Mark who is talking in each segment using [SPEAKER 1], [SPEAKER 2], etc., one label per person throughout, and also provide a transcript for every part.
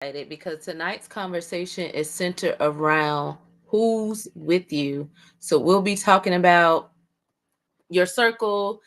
[SPEAKER 1] excited because tonight's conversation is centered around who's with you. So we'll be talking about your circle,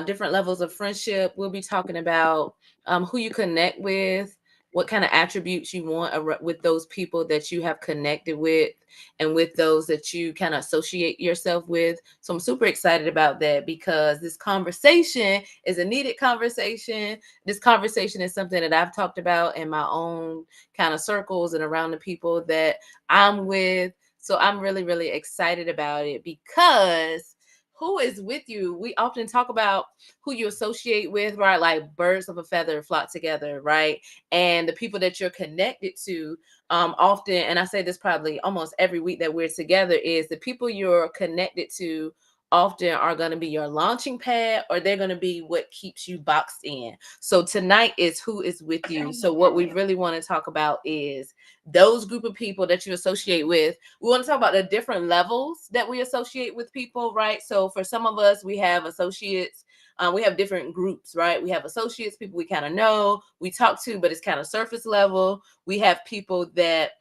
[SPEAKER 1] different levels of friendship. We'll be talking about who you connect with, what kind of attributes you want with those people that you have connected with, and with those that you kind of associate yourself with. So I'm super excited about that because this conversation is a needed conversation. This conversation is something that I've talked about in my own kind of circles and around the people that I'm with. So I'm really, really excited about it because who is with you? We often talk about who you associate with, right? Like birds of a feather flock together, right? And the people that you're connected to, often, and I say this probably almost every week that we're together, is the people you're connected to often are going to be your launching pad or they're going to be what keeps you boxed in. So tonight is who is with you. So what we really want to talk about is those group of people that you associate with. We want to talk about the different levels that we associate with people, right? So for some of us, we have associates. We have different groups, right? We have associates, people we kind of know, we talk to, but it's kind of surface level. We have people that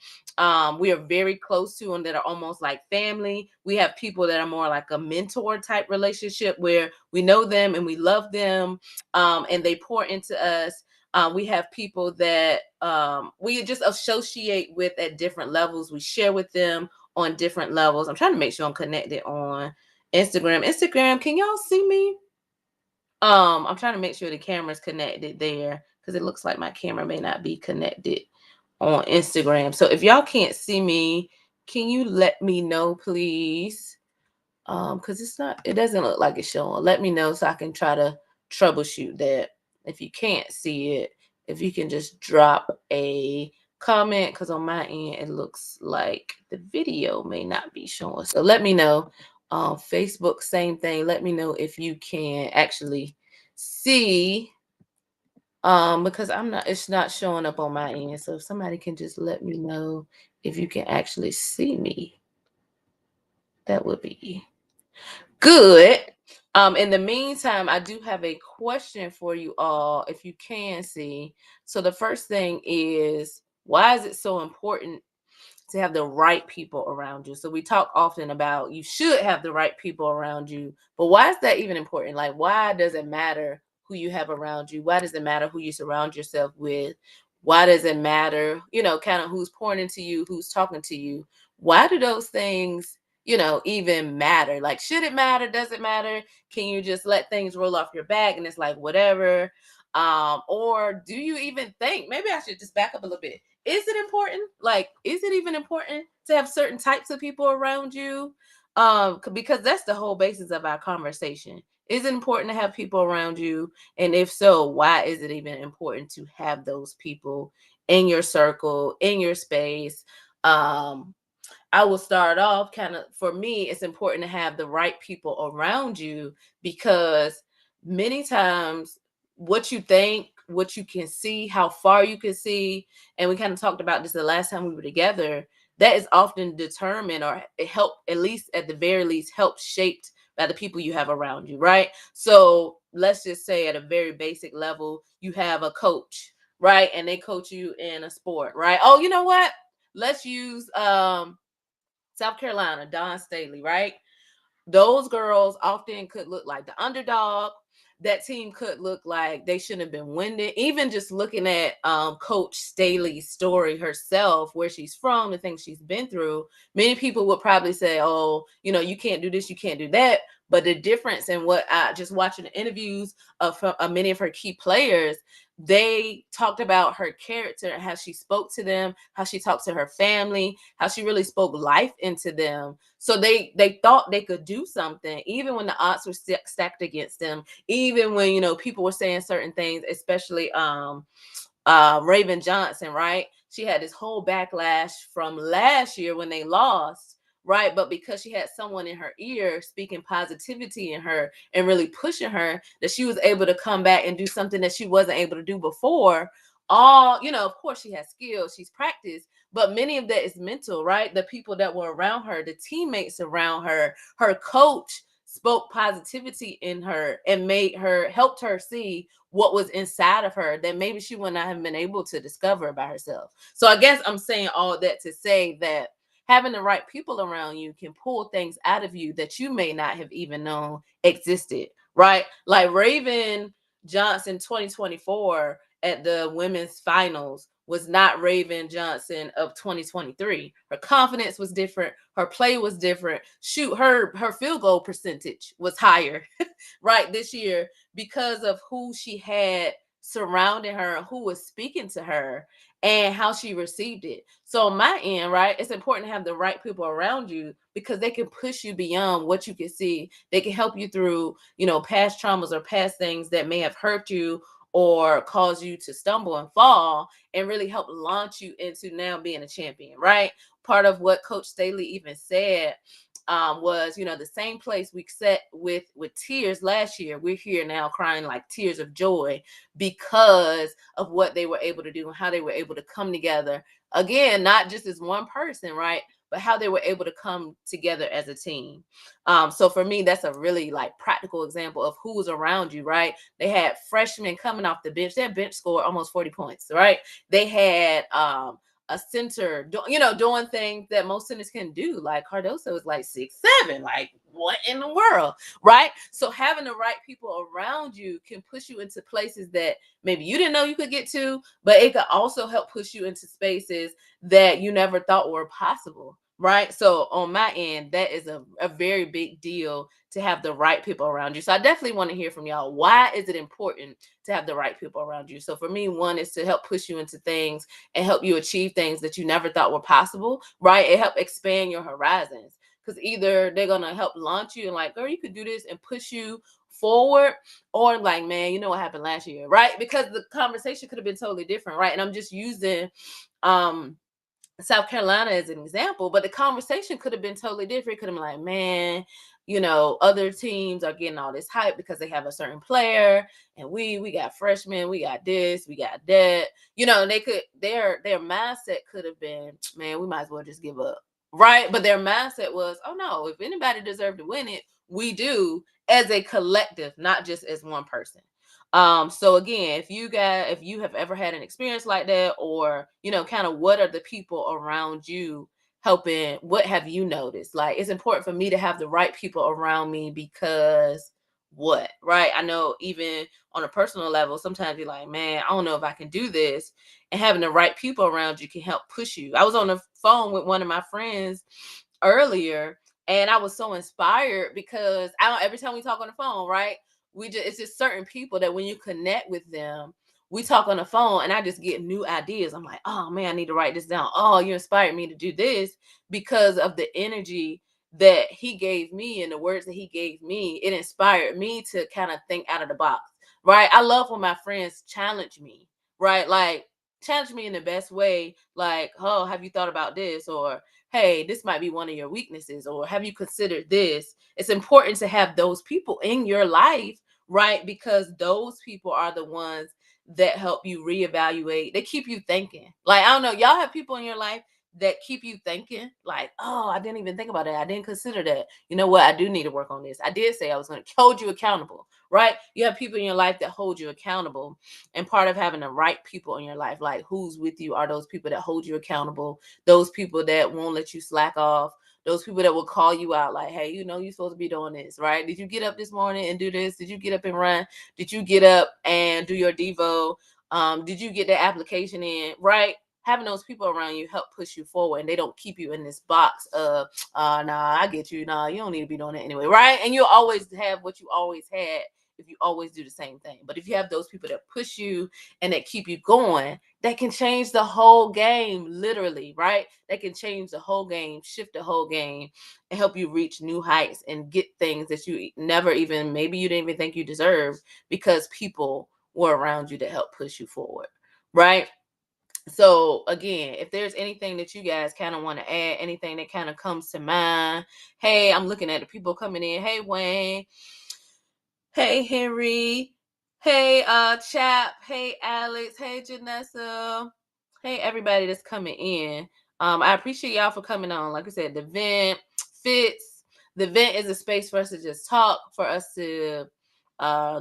[SPEAKER 1] we are very close to and that are almost like family. We have people that are more like a mentor type relationship where we know them and we love them, and they pour into us. We have people that we just associate with at different levels. We share with them on different levels. I'm trying to make sure I'm connected on Instagram. Instagram, can y'all see me? I'm trying to make sure the camera's connected there because it looks like my camera may not be connected on Instagram. So if y'all can't see me, can you let me know, please? Because it doesn't look like it's showing. Let me know so I can try to troubleshoot that. If you can't see it, if you can just drop a comment, because on my end it looks like the video may not be showing. So let me know. Facebook, same thing. Let me know if you can actually see. Because it's not showing up on my end. So if somebody can just let me know if you can actually see me, that would be good. In the meantime, I do have a question for you all, if you can see. So the first thing is, why is it so important to have the right people around you? So we talk often about you should have the right people around you, but why is that even important? Like, why does it matter who you have around you? Why does it matter who you surround yourself with? Why does it matter, kind of who's pouring into you, who's talking to you? Why do those things, even matter? Like, should it matter? Does it matter? Can you just let things roll off your back and it's like whatever? Or do you even think, maybe I should just back up a little bit, is it important? Like, is it even important to have certain types of people around you? Because that's the whole basis of our conversation. Is it important to have people around you? And if so, why is it even important to have those people in your circle, in your space? Um, I will start off kind of, for me, it's important to have the right people around you because many times what you think, what you can see, how far you can see, and we kind of talked about this the last time we were together, that is often determined or it help, at least at the very least, help shaped by the people you have around you, right? So let's just say at a very basic level, you have a coach, right? And they coach you in a sport, right? Oh, you know what? Let's use South Carolina, Dawn Staley, right? Those girls often could look like the underdog. That team could look like they shouldn't have been winning. Even just looking at Coach Staley's story herself, where she's from, the things she's been through, many people would probably say, oh, you can't do this, you can't do that. But the difference in what I just watching the interviews of many of her key players, they talked about her character, how she spoke to them, how she talked to her family, how she really spoke life into them. So they thought they could do something, even when the odds were stacked against them, even when people were saying certain things, especially Raven Johnson, right? She had this whole backlash from last year when they lost, right? But because she had someone in her ear speaking positivity in her and really pushing her, that she was able to come back and do something that she wasn't able to do before. Of course she has skills, she's practiced, but many of that is mental, right? The people that were around her, the teammates around her, her coach spoke positivity in her and helped her see what was inside of her that maybe she would not have been able to discover by herself. So I guess I'm saying all that to say that having the right people around you can pull things out of you that you may not have even known existed, right? Like Raven Johnson 2024 at the women's finals was not Raven Johnson of 2023. Her confidence was different. Her play was different. Shoot, her field goal percentage was higher, right, this year because of who she had surrounding her, who was speaking to her, and how she received it. So on my end, right, it's important to have the right people around you because they can push you beyond what you can see. They can help you through, past traumas or past things that may have hurt you or cause you to stumble and fall and really help launch you into now being a champion, right? Part of what Coach Staley even said was, the same place we sat with tears last year, we're here now crying like tears of joy because of what they were able to do and how they were able to come together. Again, not just as one person, right? But how they were able to come together as a team. So for me, that's a really like practical example of who's around you, right? They had freshmen coming off the bench. Their bench scored almost 40 points, right? They had a center, doing things that most centers can do. Like Cardoso is like 6'7". Like, what in the world, right? So having the right people around you can push you into places that maybe you didn't know you could get to, but it could also help push you into spaces that you never thought were possible, right? So on my end, that is a very big deal to have the right people around you. So I definitely want to hear from y'all. Why is it important to have the right people around you? So for me, one is to help push you into things and help you achieve things that you never thought were possible, right? It help expand your horizons because either they're going to help launch you and like, girl, you could do this and push you forward, or like, man, you know what happened last year, right? Because the conversation could have been totally different, right? And I'm just using South Carolina as an example, but the conversation could have been totally different. It could have been like, man, other teams are getting all this hype because they have a certain player, and we got freshmen, we got this, we got that. They could their mindset could have been, man, we might as well just give up, right? But their mindset was, oh no, if anybody deserved to win it, we do as a collective, not just as one person. So again, if you have ever had an experience like that, or kind of what are the people around you helping, what have you noticed? Like, it's important for me to have the right people around me because what, right? I know even on a personal level, sometimes you're like, man, I don't know if I can do this. And having the right people around you can help push you. I was on the phone with one of my friends earlier, and I was so inspired because every time we talk on the phone, right? It's just certain people that when you connect with them, we talk on the phone and I just get new ideas. I'm like, oh man, I need to write this down. Oh, you inspired me to do this because of the energy that he gave me and the words that he gave me. It inspired me to kind of think out of the box, right? I love when my friends challenge me, right? Like, challenge me in the best way. Like, oh, have you thought about this? Or, hey, this might be one of your weaknesses, or have you considered this? It's important to have those people in your life, right? Because those people are the ones that help you reevaluate. They keep you thinking. Like, I don't know, y'all have people in your life that keep you thinking, like, oh, I didn't even think about that. I didn't consider that. You know what? I do need to work on this. I did say I was going to hold you accountable, right? You have people in your life that hold you accountable. And part of having the right people in your life, like who's with you, are those people that hold you accountable, those people that won't let you slack off, those people that will call you out like, hey, you're supposed to be doing this, right? Did you get up this morning and do this? Did you get up and run? Did you get up and do your Devo? Did you get the application in, right? Having those people around you help push you forward, and they don't keep you in this box of, nah, I get you. Nah, you don't need to be doing it anyway, right? And you'll always have what you always had if you always do the same thing. But if you have those people that push you and that keep you going, that can change the whole game, literally, right? That can change the whole game, shift the whole game, and help you reach new heights and get things that you never even, maybe you didn't even think you deserved, because people were around you to help push you forward, right? So again, if there's anything that you guys kind of want to add, anything that kind of comes to mind, hey, I'm looking at the people coming in. Hey, Wayne. Hey, Henry. Hey, Chap. Hey, Alex. Hey, Janessa. Hey, everybody that's coming in. I appreciate y'all for coming on. Like I said, the vent, Fitz, The vent is a space for us to just talk, for us to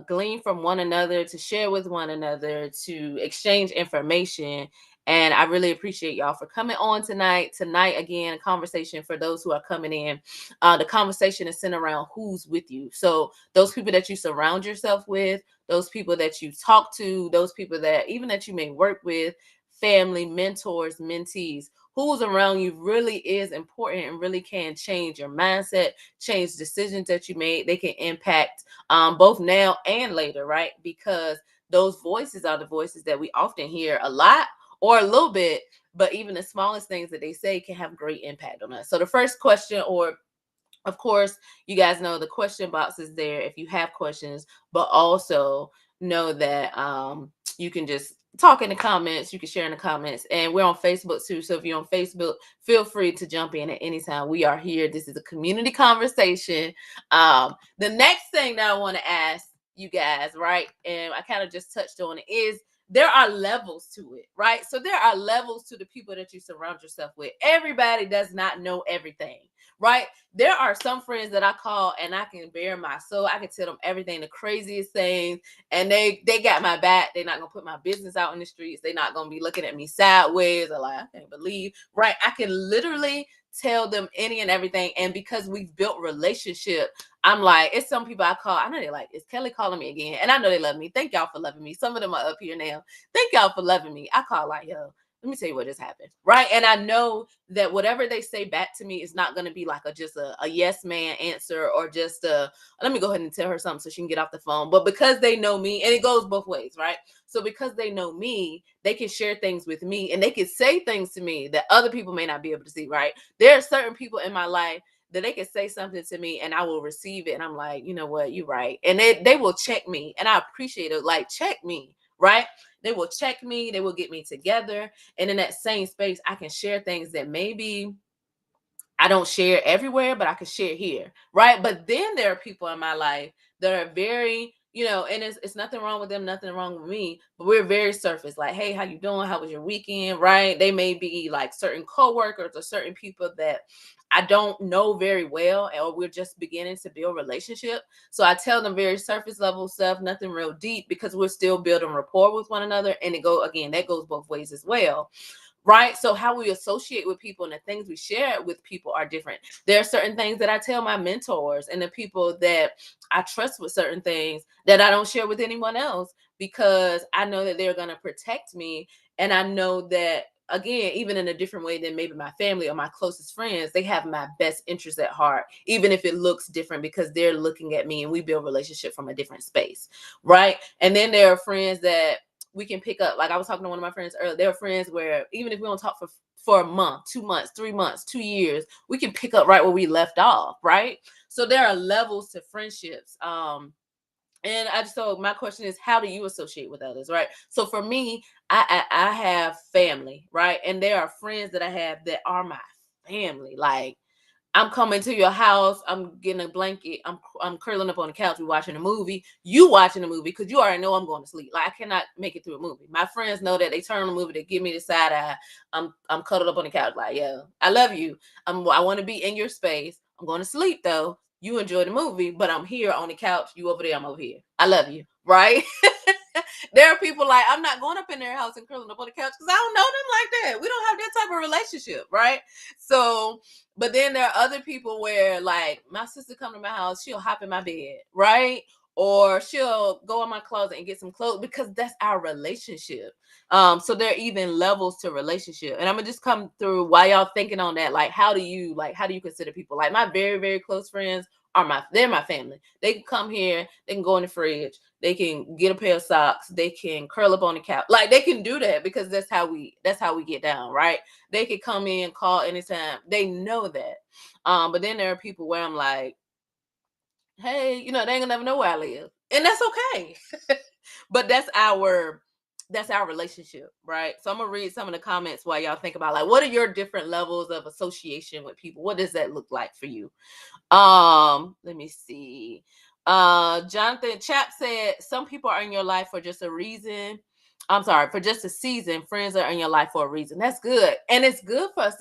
[SPEAKER 1] glean from one another, to share with one another, to exchange information. And I really appreciate y'all for coming on tonight. Tonight, again, a conversation for those who are coming in. The conversation is centered around who's with you. So those people that you surround yourself with, those people that you talk to, those people that even that you may work with, family, mentors, mentees, who's around you really is important and really can change your mindset, change decisions that you made. They can impact both now and later, right? Because those voices are the voices that we often hear a lot or a little bit, but even the smallest things that they say can have great impact on us. So the first question, or of course, you guys know the question box is there if you have questions, but also know that you can just talk in the comments. You can share in the comments, and we're on Facebook too. So if you're on Facebook, feel free to jump in at any time. We are here. This is a community conversation. The next thing that I want to ask you guys, right, and I kind of just touched on it, is there are levels to it, right? So there are levels to the people that you surround yourself with. Everybody does not know everything, right? There are some friends that I call and I can bare my soul. I can tell them everything, the craziest things, and they got my back. They're not gonna put my business out in the streets. They're not gonna be looking at me sideways or like, I can't believe, right? I can literally tell them any and everything. And because we've built relationship, I'm like, it's some people I call. I know they're like, is Kelly calling me again? And I know they love me. Thank y'all for loving me. Some of them are up here now. Thank y'all for loving me. I call like, yo, let me tell you what just happened, right? And I know that whatever they say back to me is not going to be like just a yes man answer, or just let me go ahead and tell her something so she can get off the phone. But because they know me, and it goes both ways, right? So because they know me, they can share things with me, and they can say things to me that other people may not be able to see, right? There are certain people in my life that they can say something to me and I will receive it. And I'm like, you know what, you're right. And they will check me, and I appreciate it. Like, check me, right? They will check me. They will get me together. And in that same space, I can share things that maybe I don't share everywhere, but I can share here, right? But then there are people in my life that are very, and it's nothing wrong with them, nothing wrong with me, but we're very surface. Like, hey, how you doing? How was your weekend? Right? They may be like certain coworkers or certain people that I don't know very well, or we're just beginning to build relationship. So I tell them very surface level stuff, nothing real deep, because we're still building rapport with one another. And that goes both ways as well. Right? So how we associate with people and the things we share with people are different. There are certain things that I tell my mentors and the people that I trust with certain things that I don't share with anyone else, because I know that they're going to protect me. And I know that, again, even in a different way than maybe my family or my closest friends, they have my best interest at heart, even if it looks different, because they're looking at me and we build relationship from a different space. Right? And then there are friends that we can pick up. Like I was talking to one of my friends earlier. There are friends where even if we don't talk for a month, 2 months, 3 months, 2 years, we can pick up right where we left off, right? So there are levels to friendships. So my question is, how do you associate with others, right? So for me, I have family, right? And there are friends that I have that are my family. Like, I'm coming to your house. I'm getting a blanket. I'm curling up on the couch. We're watching a movie. You watching a movie because you already know I'm going to sleep. Like, I cannot make it through a movie. My friends know that. They turn on the movie. They give me the side eye. I'm cuddled up on the couch. Like, yeah, I love you. I want to be in your space. I'm going to sleep though. You enjoy the movie, but I'm here on the couch. You over there. I'm over here. I love you. Right? There are people like, I'm not going up in their house and curling up on the couch because I don't know them like that. We don't have that type of relationship, right? So, but then there are other people where, like, my sister come to my house, she'll hop in my bed, right? Or she'll go in my closet and get some clothes, because that's our relationship. So there are even levels to relationship. And I'm gonna just come through while y'all thinking on that. Like, how do you consider people? Like, my very, very close friends they're my family. They can come here, they can go in the fridge, they can get a pair of socks, they can curl up on the couch. Like, they can do that because that's how we get down, right? They could come in, call anytime. They know that. But then there are people where I'm like, hey, they ain't gonna never know where I live. And that's okay. But that's our relationship, right? So I'm gonna read some of the comments while y'all think about, like, what are your different levels of association with people? What does that look like for you? Let me see. Jonathan Chap said, some people are in your life for just a reason. I'm sorry, for just a season, friends are in your life for a reason. That's good. And it's good for us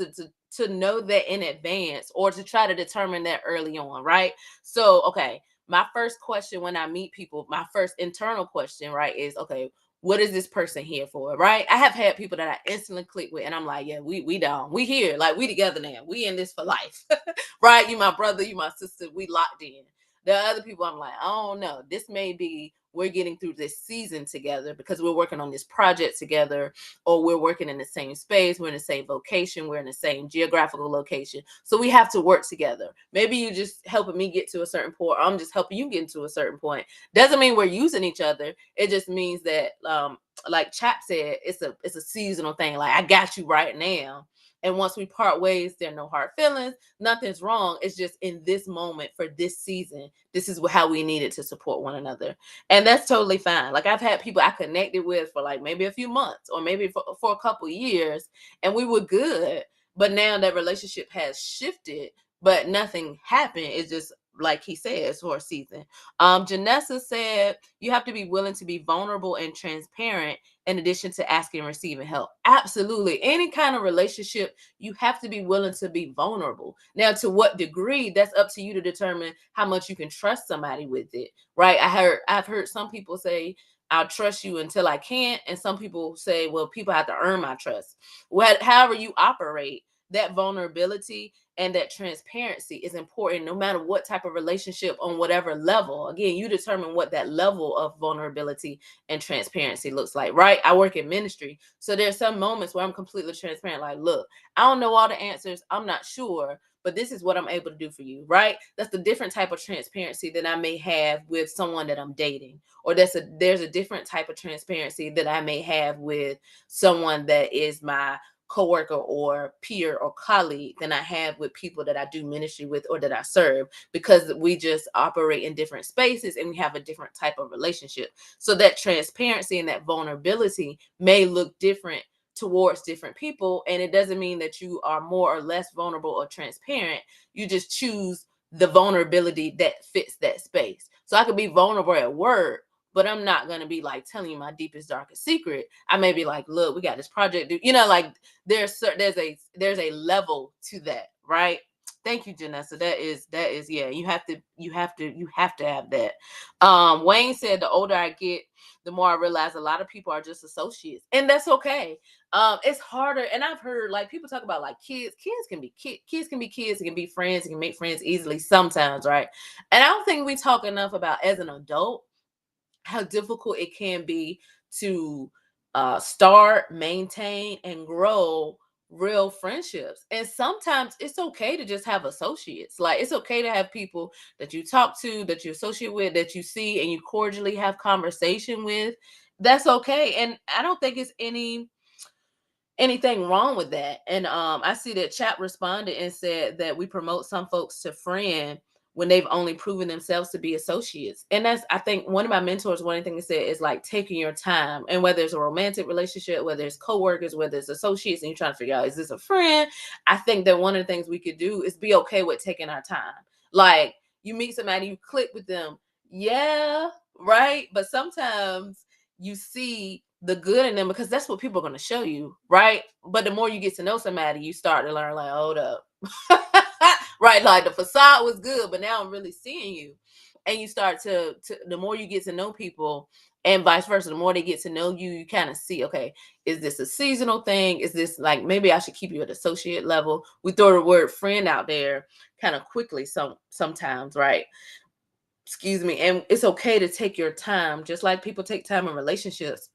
[SPEAKER 1] to know that in advance or to try to determine that early on, right? So, okay, my first question when I meet people, my first internal question, right, is okay, what is this person here for? Right? I have had people that I instantly click with, and I'm like, yeah, we down. We here, like we together now. We in this for life. Right? You my brother, you my sister, we locked in. The other people, I'm like, I don't know. This may be we're getting through this season together because we're working on this project together, or we're working in the same space, we're in the same vocation, we're in the same geographical location. So we have to work together. Maybe you just helping me get to a certain point, or I'm just helping you get to a certain point. Doesn't mean we're using each other. It just means that like Chap said, it's a seasonal thing. Like I got you right now. And once we part ways, there are no hard feelings. Nothing's wrong. It's just in this moment for this season, this is how we needed to support one another. And that's totally fine. Like I've had people I connected with for like maybe a few months or maybe for a couple years, and we were good. But now that relationship has shifted, but nothing happened. It's just like he says for a season. Janessa said you have to be willing to be vulnerable and transparent in addition to asking and receiving help. Absolutely. Any kind of relationship, you have to be willing to be vulnerable. Now, to what degree, that's up to you to determine how much you can trust somebody with it, right? I've heard some people say, I'll trust you until I can't. And some people say, well, people have to earn my trust. However you operate, that vulnerability and that transparency is important no matter what type of relationship on whatever level. Again, you determine what that level of vulnerability and transparency looks like, right? I work in ministry. So there's some moments where I'm completely transparent. Like, look, I don't know all the answers. I'm not sure, but this is what I'm able to do for you, right? That's the different type of transparency that I may have with someone that I'm dating. Or there's a different type of transparency that I may have with someone that is my coworker or peer or colleague than I have with people that I do ministry with or that I serve, because we just operate in different spaces and we have a different type of relationship. So that transparency and that vulnerability may look different towards different people, and it doesn't mean that you are more or less vulnerable or transparent. You just choose the vulnerability that fits that space. So I could be vulnerable at work, but I'm not going to be like telling you my deepest darkest secret. I may be like, look, we got this project, like there's a level to that, right? Thank you, Janessa. That is yeah, you have to have that. Wayne said the older I get, the more I realize a lot of people are just associates, and that's okay. It's harder, and I've heard like people talk about like kids can be kids can be kids, it can be friends, it can make friends easily sometimes, right? And I don't think we talk enough about as an adult how difficult it can be to start, maintain, and grow real friendships. And sometimes it's okay to just have associates. Like it's okay to have people that you talk to, that you associate with, that you see and you cordially have conversation with. That's okay. And I don't think it's anything wrong with that. And I see that Chat responded and said that we promote some folks to friend when they've only proven themselves to be associates. And that's, I think, one of my mentors, one thing he said is like taking your time. And whether it's a romantic relationship, whether it's coworkers, whether it's associates, and you're trying to figure out, is this a friend? I think that one of the things we could do is be okay with taking our time. Like you meet somebody, you click with them. Yeah, right. But sometimes you see the good in them because that's what people are going to show you, right? But the more you get to know somebody, you start to learn like, hold up. Right, like the facade was good, but now I'm really seeing you. And you start to the more you get to know people and vice versa, the more they get to know you, you kind of see, okay, is this a seasonal thing? Is this like maybe I should keep you at associate level? We throw the word friend out there kind of quickly sometimes, right? Excuse me. And it's okay to take your time, just like people take time in relationships.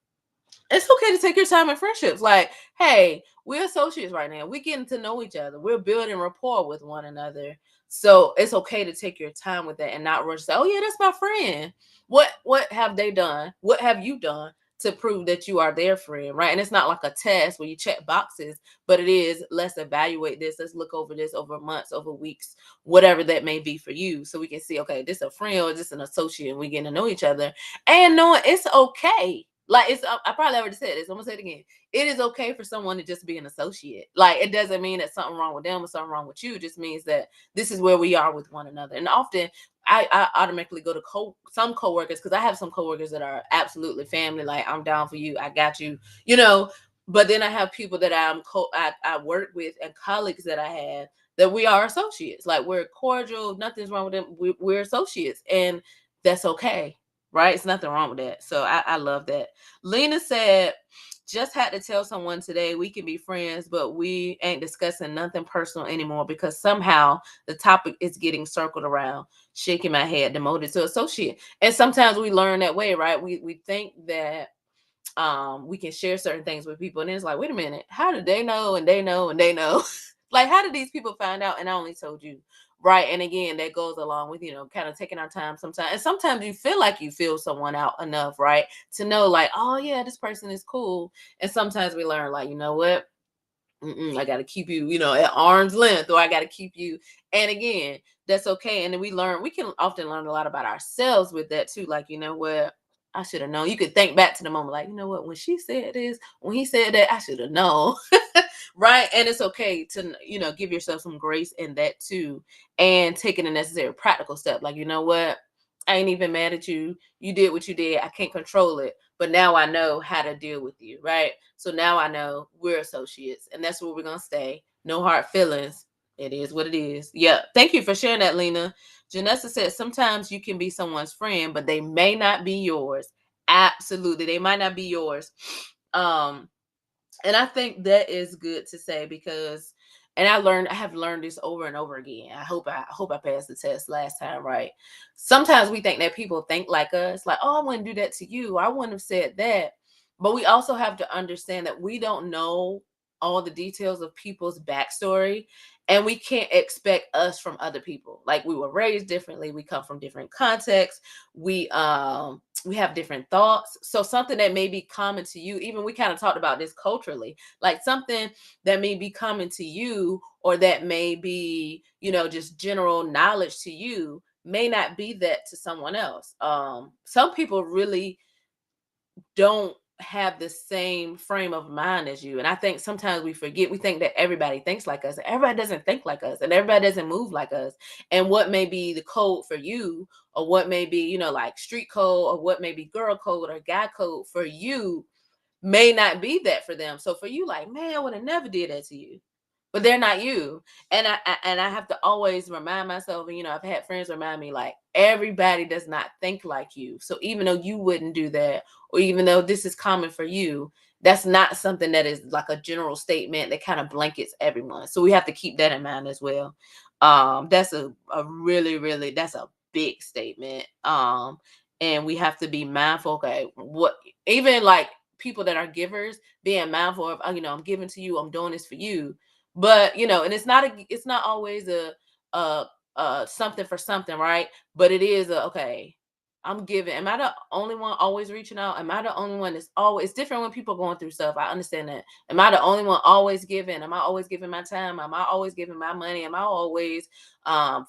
[SPEAKER 1] It's okay to take your time in friendships. Like, hey, we're associates right now. We're getting to know each other. We're building rapport with one another. So it's okay to take your time with that and not rush. Say, oh yeah, that's my friend. What have they done? What have you done to prove that you are their friend, right? And it's not like a test where you check boxes, but it is, let's evaluate this. Let's look over this over months, over weeks, whatever that may be for you. So we can see, okay, this is a friend or this is an associate, and we getting to know each other and knowing it's okay Like, it's I probably already said this. I'm gonna say it again. It is okay for someone to just be an associate. Like, it doesn't mean that something wrong with them or something wrong with you. It just means that this is where we are with one another. And often I automatically go to some coworkers, because I have some coworkers that are absolutely family. Like, I'm down for you. I got you. You know. But then I have people that I work with, and colleagues that I have, that we are associates. Like, we're cordial. Nothing's wrong with them. We're associates, and that's okay, right? It's nothing wrong with that. So I love that. Lena said, just had to tell someone today we can be friends, but we ain't discussing nothing personal anymore because somehow the topic is getting circled around. Shaking my head, demoted to associate. And sometimes we learn that way, right? We think that we can share certain things with people, and it's like, wait a minute, how did they know, and they know, and they know? Like, how did these people find out and I only told you? Right. And again, that goes along with, kind of taking our time sometimes. And sometimes you feel like you feel someone out enough, right, to know, like, oh yeah, this person is cool. And sometimes we learn, like, you know what, I got to keep you, at arm's length, or I got to keep you. And again, that's okay. And then we can often learn a lot about ourselves with that too. Like, you know what, I should have known. You could think back to the moment, like, you know what, when she said this, when he said that, I should have known. Right. And it's okay to, give yourself some grace in that too. And taking the necessary practical step. Like, you know what, I ain't even mad at you. You did what you did. I can't control it. But now I know how to deal with you. Right. So now I know we're associates, and that's where we're going to stay. No hard feelings. It is what it is. Yeah. Thank you for sharing that, Lena. Janessa said, sometimes you can be someone's friend, but they may not be yours. Absolutely. They might not be yours. And I think that is good to say, because, and I have learned this over and over again. I hope I passed the test last time right. Sometimes we think that people think like us, like, oh, I wouldn't do that to you. I wouldn't have said that. But we also have to understand that we don't know all the details of people's backstory, and we can't expect us from other people. Like, we were raised differently, we come from different contexts, we have different thoughts. So something that may be common to you, even we kind of talked about this culturally, like something that may be common to you, or that may be, just general knowledge to you, may not be that to someone else. Some people really don't have the same frame of mind as you. And I think sometimes we think that everybody thinks like us. Everybody doesn't think like us, and everybody doesn't move like us. And what may be the code for you, or what may be, like street code, or what may be girl code or guy code for you, may not be that for them. So for you, like, man, I would have never did that to you. But they're not you. And I have to always remind myself, and I've had friends remind me, like, everybody does not think like you. So even though you wouldn't do that, or even though this is common for you, that's not something that is like a general statement that kind of blankets everyone. So we have to keep that in mind as well. That's a really, really, that's a big statement. And we have to be mindful, okay, what, even like people that are givers, being mindful of, I'm giving to you, I'm doing this for you. But and it's not always something for something, right? But it is okay, I'm giving. Am I the only one always reaching out? Am I the only one that's always, it's different when people going through stuff, I understand that. Am I the only one always giving? Am I always giving my time? Am I always giving my money? Am I always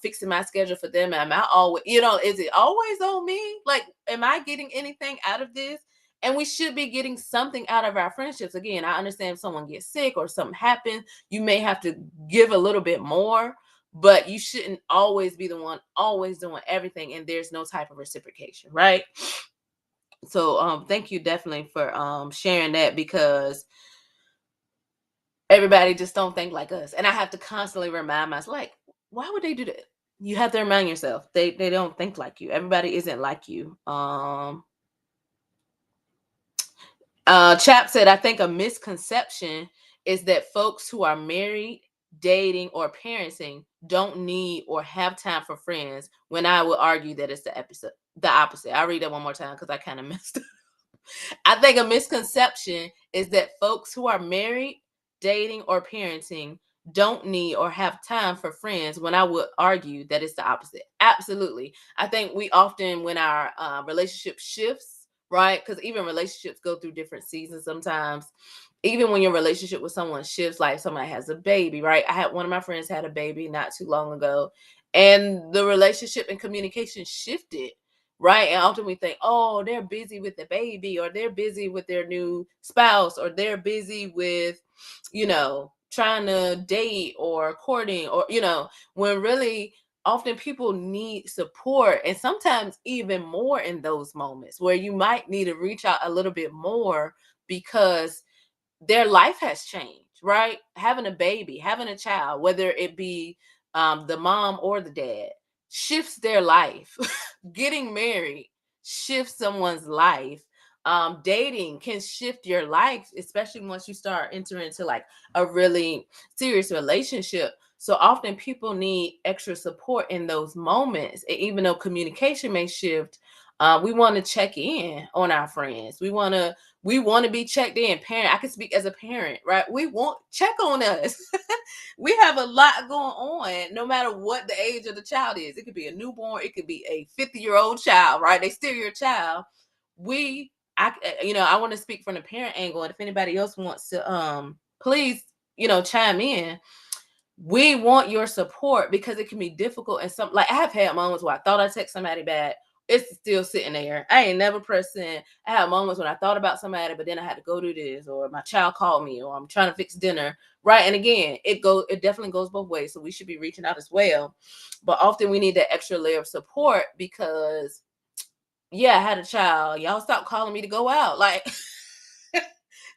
[SPEAKER 1] fixing my schedule for them? Am I always, is it always on me? Like, am I getting anything out of this? And we should be getting something out of our friendships. Again, I understand if someone gets sick or something happens, you may have to give a little bit more, but you shouldn't always be the one always doing everything and there's no type of reciprocation, right? So thank you definitely for sharing that, because everybody just don't think like us. And I have to constantly remind myself, like, why would they do that? You have to remind yourself they don't think like you. Everybody isn't like you. Chap said, I think a misconception is that folks who are married, dating, or parenting don't need or have time for friends, when I would argue that it's the opposite. I'll read that one more time because I kind of messed up. I think a misconception is that folks who are married, dating, or parenting don't need or have time for friends, when I would argue that it's the opposite. Absolutely. I think we often, when our relationship shifts, right? Because even relationships go through different seasons sometimes. Even when your relationship with someone shifts, like somebody has a baby, right? I had one of my friends had a baby not too long ago, and the relationship and communication shifted right? And often we think, oh, they're busy with the baby, or they're busy with their new spouse, or they're busy with, trying to date or courting, or, when really often people need support, and sometimes even more in those moments where you might need to reach out a little bit more because their life has changed, right? Having a baby, having a child, whether it be the mom or the dad, shifts their life. Getting married shifts someone's life. Dating can shift your life, especially once you start entering into like a really serious relationship. So often people need extra support in those moments. And even though communication may shift, we want to check in on our friends. We want to be checked in. Parent, I can speak as a parent, right? We want check on us. We have a lot going on, no matter what the age of the child is. It could be a newborn, it could be a 50-year-old child, right? They still your child. I want to speak from the parent angle, and if anybody else wants to, please, chime in. We want your support because it can be difficult, and some, like, I have had moments where I thought I text somebody back, it's still sitting there. I ain't never pressed send. I had moments when I thought about somebody, but then I had to go do this, or my child called me, or I'm trying to fix dinner, right? And again, it definitely goes both ways, so we should be reaching out as well. But often we need that extra layer of support because, yeah, I had a child, y'all stop calling me to go out, like.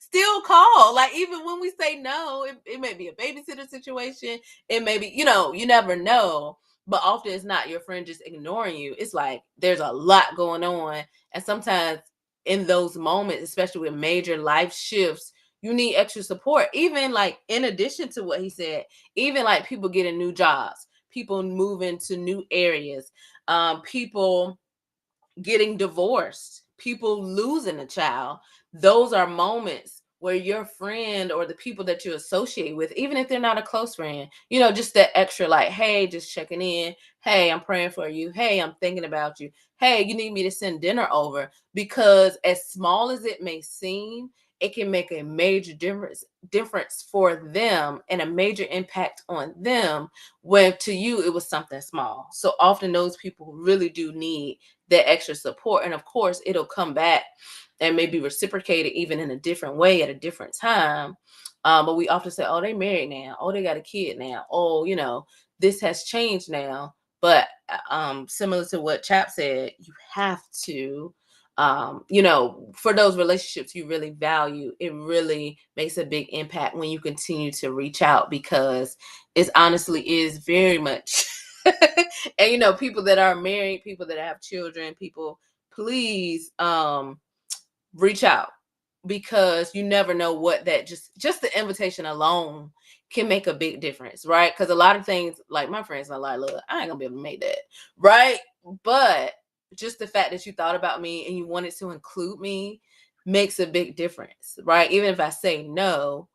[SPEAKER 1] Still call, like, even when we say no, it may be a babysitter situation, it may be, you never know. But often it's not your friend just ignoring you, it's like there's a lot going on. And sometimes in those moments, especially with major life shifts, you need extra support, even like in addition to what he said, even like people getting new jobs, people moving to new areas, people getting divorced, people losing a child. Those are moments where your friend or the people that you associate with, even if they're not a close friend, just that extra, like, hey, just checking in. Hey, I'm praying for you. Hey, I'm thinking about you. Hey, you need me to send dinner over? Because as small as it may seem, it can make a major difference for them and a major impact on them, when to you it was something small. So often those people really do need that extra support. And of course, it'll come back and maybe reciprocated even in a different way at a different time. But we often say, oh, they married now. Oh, they got a kid now. Oh, this has changed now. But similar to what Chap said, you have to, for those relationships you really value, it really makes a big impact when you continue to reach out, because it honestly is very much. And people that are married, people that have children, people, please reach out, because you never know what that just the invitation alone can make a big difference, right? Because a lot of things, like my friends are like, look, I ain't gonna be able to make that, right? But just the fact that you thought about me and you wanted to include me makes a big difference, right? Even if I say no,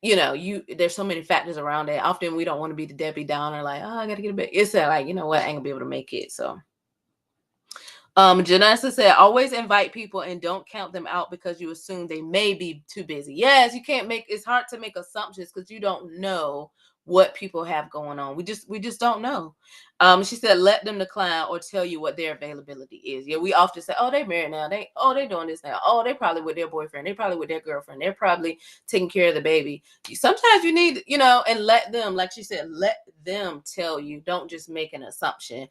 [SPEAKER 1] there's so many factors around it. Often we don't want to be the Debbie Downer, like, oh, I gotta get a bit. It's like, you know what, I ain't gonna be able to make it. So Janessa said, always invite people and don't count them out because you assume they may be too busy. Yes, you can't it's hard to make assumptions because you don't know what people have going on. We just don't know. She said, let them decline or tell you what their availability is. Yeah, we often say, oh, they married now. They doing this now. Oh, they probably with their boyfriend. They probably with their girlfriend. They're probably taking care of the baby. Sometimes you need, and let them, like she said, let them tell you. Don't just make an assumption.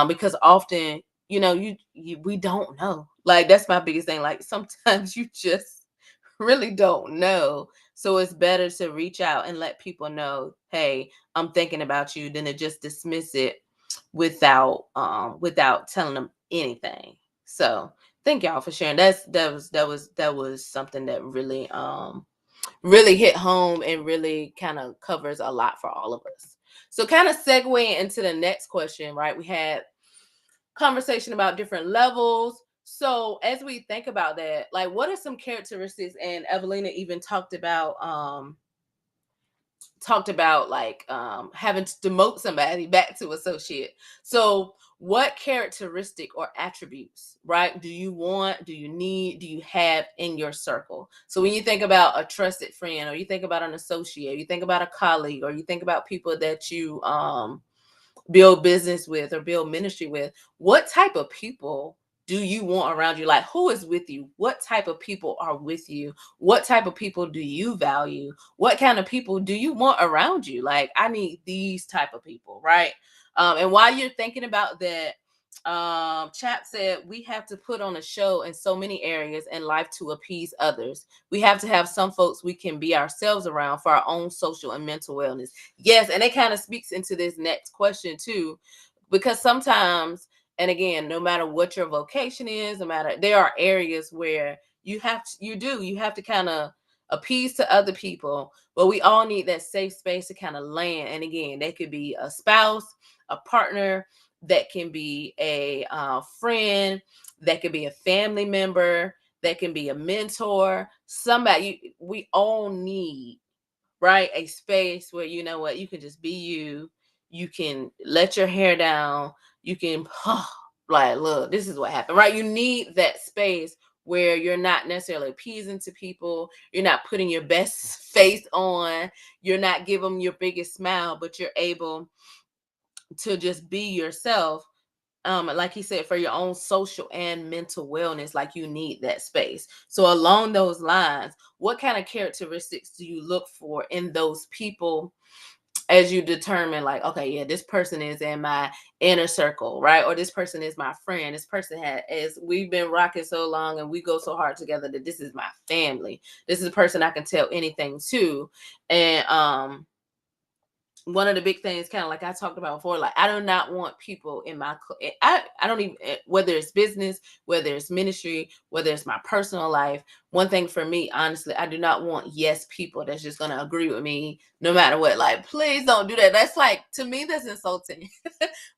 [SPEAKER 1] Because often, we don't know. Like, that's my biggest thing. Like, sometimes you just really don't know. So it's better to reach out and let people know, hey, I'm thinking about you, than to just dismiss it without telling them anything. So thank y'all for sharing. That was something that really hit home and really kind of covers a lot for all of us. So kind of segueing into the next question, right? We had conversation about different levels. So as we think about that, like, what are some characteristics? And Evelina even talked about like having to demote somebody back to associate. So what characteristic or attributes, right, do you want, do you need, do you have in your circle? So when you think about a trusted friend, or you think about an associate, you think about a colleague, or you think about people that you build business with or build ministry with, what type of people do you want around you? Like, who is with you? What type of people are with you? What type of people do you value? What kind of people do you want around you? Like, I need these type of people, right? And while you're thinking about that, Chap said we have to put on a show in so many areas in life to appease others. We have to have some folks we can be ourselves around for our own social and mental wellness. Yes, and it kind of speaks into this next question too, because sometimes, and again, no matter what your vocation is, no matter, there are areas where you have to kind of appease to other people, but we all need that safe space to kind of land. And again, that could be a spouse, a partner, that can be a friend, that could be a family member, that can be a mentor, somebody. We all need, right, a space where, you know what, you can just be you can let your hair down, you can like, look, this is what happened, right? You need that space where you're not necessarily appeasing to people, you're not putting your best face on, you're not giving them your biggest smile, but you're able to just be yourself. Like he said, for your own social and mental wellness, like, you need that space. So along those lines, what kind of characteristics do you look for in those people as you determine, like, okay, yeah, this person is in my inner circle, right? Or this person is my friend, this person is, we've been rocking so long and we go so hard together that this is my family, this is a person I can tell anything to. And one of the big things, kind of like I talked about before, like, I do not want people in my I don't even, whether it's business, whether it's ministry, whether it's my personal life. One thing for me, honestly, I do not want yes people that's just gonna agree with me no matter what. Like, please don't do that. That's like, to me, that's insulting.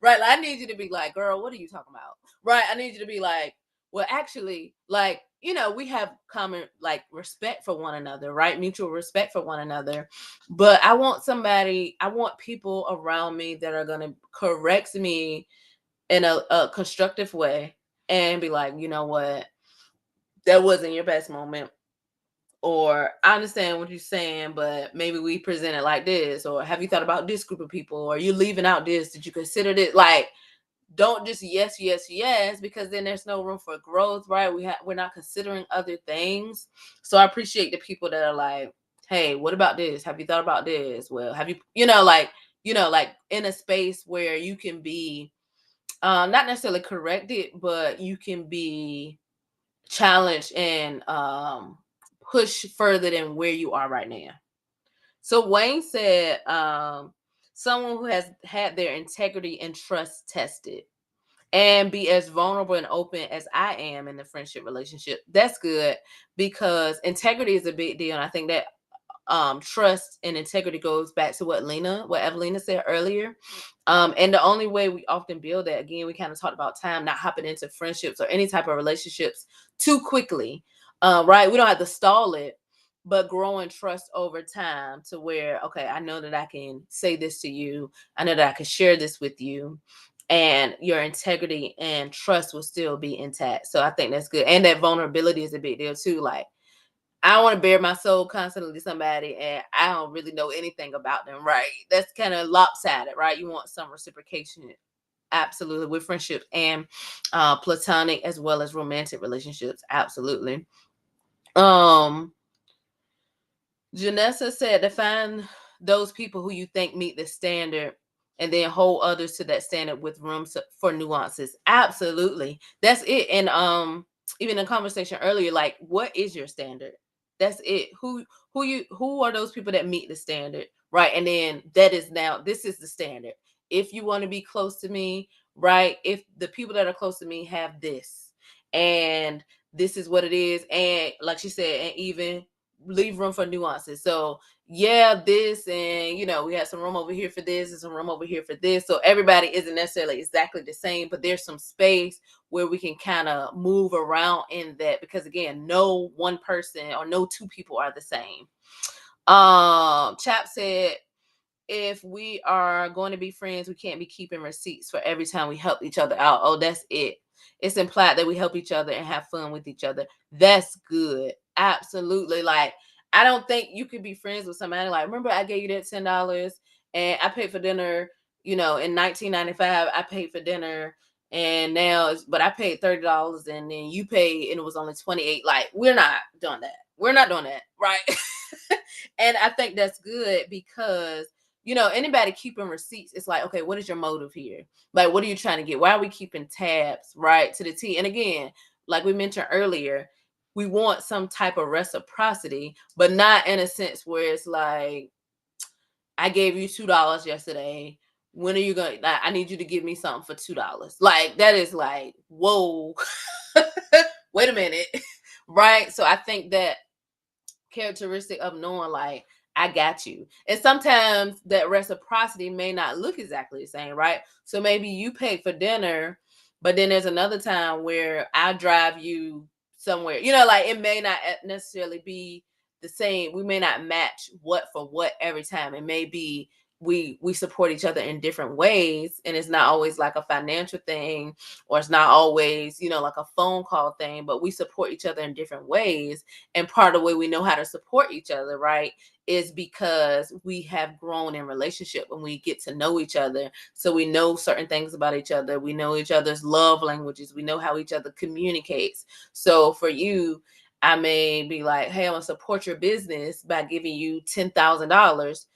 [SPEAKER 1] Right? Like, I need you to be like, girl, what are you talking about? Right? I need you to be like, well, actually, like, we have common, like, respect for one another, right? Mutual respect for one another. But I want people around me that are going to correct me in a constructive way and be like, you know what, that wasn't your best moment. Or, I understand what you're saying, but maybe we present it like this. Or, have you thought about this group of people? Or, you leaving out this? Did you consider this? Like, don't just yes, yes, yes, because then there's no room for growth, right? We're not considering other things. So I appreciate the people that are like, hey, what about this? Have you thought about this? Well, have you, like in a space where you can be not necessarily corrected, but you can be challenged and push further than where you are right now. So Wayne said, someone who has had their integrity and trust tested and be as vulnerable and open as I am in the friendship relationship. That's good, because integrity is a big deal. And I think that trust and integrity goes back to what Evelina said earlier. And the only way we often build that, again, we kind of talked about time, not hopping into friendships or any type of relationships too quickly. Right? We don't have to stall it, but growing trust over time to where, okay, I know that I can say this to you. I know that I can share this with you, and your integrity and trust will still be intact. So I think that's good. And that vulnerability is a big deal too. Like, I don't want to bare my soul constantly to somebody and I don't really know anything about them, right? That's kind of lopsided, right? You want some reciprocation, absolutely, with friendship and platonic as well as romantic relationships, absolutely. Janessa said to find those people who you think meet the standard and then hold others to that standard with room for nuances. Absolutely. That's it. And even in conversation earlier, like, what is your standard? That's it. Who are those people that meet the standard? Right. And then this is the standard. If you want to be close to me, right? If the people that are close to me have this, and this is what it is. And like she said, and even leave room for nuances. So yeah, this, and we have some room over here for this and some room over here for this. So everybody isn't necessarily exactly the same, but there's some space where we can kind of move around in that, because again, no one person or no two people are the same. Chap said, if we are going to be friends, we can't be keeping receipts for every time we help each other out. Oh, that's it. It's implied that we help each other and have fun with each other. That's good. Absolutely. Like, I don't think you could be friends with somebody like, remember I gave you that $10 and I paid for dinner in 1995, I paid for dinner, and but I paid $30, and then you paid, and it was only 28. Like, we're not doing that. We're not doing that, right? And I think that's good because anybody keeping receipts, it's like, okay, what is your motive here? Like, what are you trying to get? Why are we keeping tabs, right, to the T? And again, like we mentioned earlier, we want some type of reciprocity, but not in a sense where it's like, I gave you $2 yesterday. When are you going to, I need you to give me something for $2. Like, that is like, whoa, wait a minute. Right. So I think that characteristic of knowing, like, I got you. And sometimes that reciprocity may not look exactly the same, right? So maybe you paid for dinner, but then there's another time where I drive you somewhere. Like, it may not necessarily be the same. We may not match what for what every time. It may be we support each other in different ways, and it's not always like a financial thing, or it's not always like a phone call thing, but we support each other in different ways. And part of the way we know how to support each other, right, is because we have grown in relationship and we get to know each other. So we know certain things about each other. We know each other's love languages. We know how each other communicates. So for you, I may be like, hey, I'm going to support your business by giving you $10,000.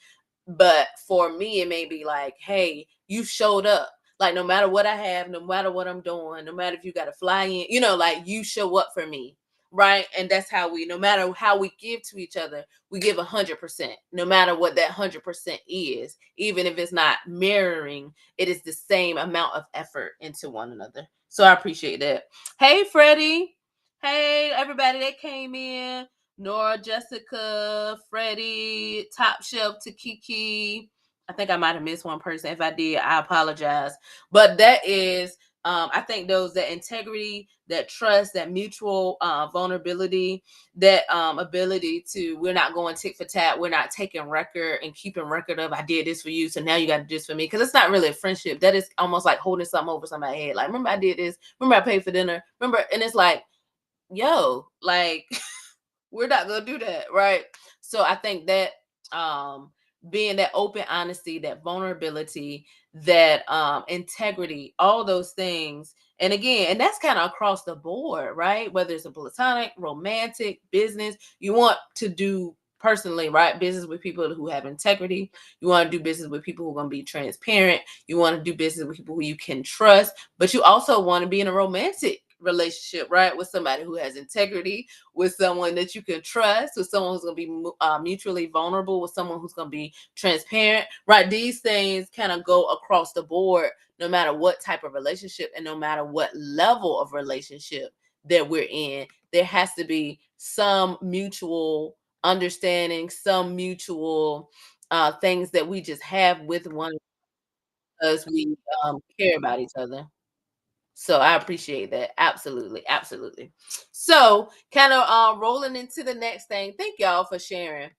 [SPEAKER 1] But for me, it may be like, hey, you showed up. Like, no matter what I have, no matter what I'm doing, no matter if you got to fly in, like, you show up for me. Right. And that's how no matter how we give to each other, we give 100%, no matter what that 100% is. Even if it's not mirroring, it is the same amount of effort into one another. So I appreciate that. Hey, Freddie. Hey, everybody that came in. Nora, Jessica, Freddie, Top Shelf to Kiki. I think I might have missed one person. If I did, I apologize. But that is, I think that integrity, that trust, that mutual vulnerability, that ability to, we're not going tick for tat. We're not taking record and keeping record of, I did this for you, so now you got to do this for me. Because it's not really a friendship. That is almost like holding something over somebody's head. Like, remember I did this. Remember I paid for dinner. Remember, and it's like, yo, like, we're not gonna do that, right? So I think that being that open honesty, that vulnerability, that integrity, all those things. And again, and that's kind of across the board, right? Whether it's a platonic, romantic, business, you want to do personally, right? Business with people who have integrity. You want to do business with people who are going to be transparent. You want to do business with people who you can trust, but you also want to be in a romantic relationship, right? With somebody who has integrity, with someone that you can trust, with someone who's going to be mutually vulnerable, with someone who's going to be transparent, right? These things kind of go across the board, no matter what type of relationship and no matter what level of relationship that we're in. There has to be some mutual understanding, some mutual things that we just have with one because we care about each other. So I appreciate that. Absolutely. Absolutely. So kind of rolling into the next thing. Thank y'all for sharing.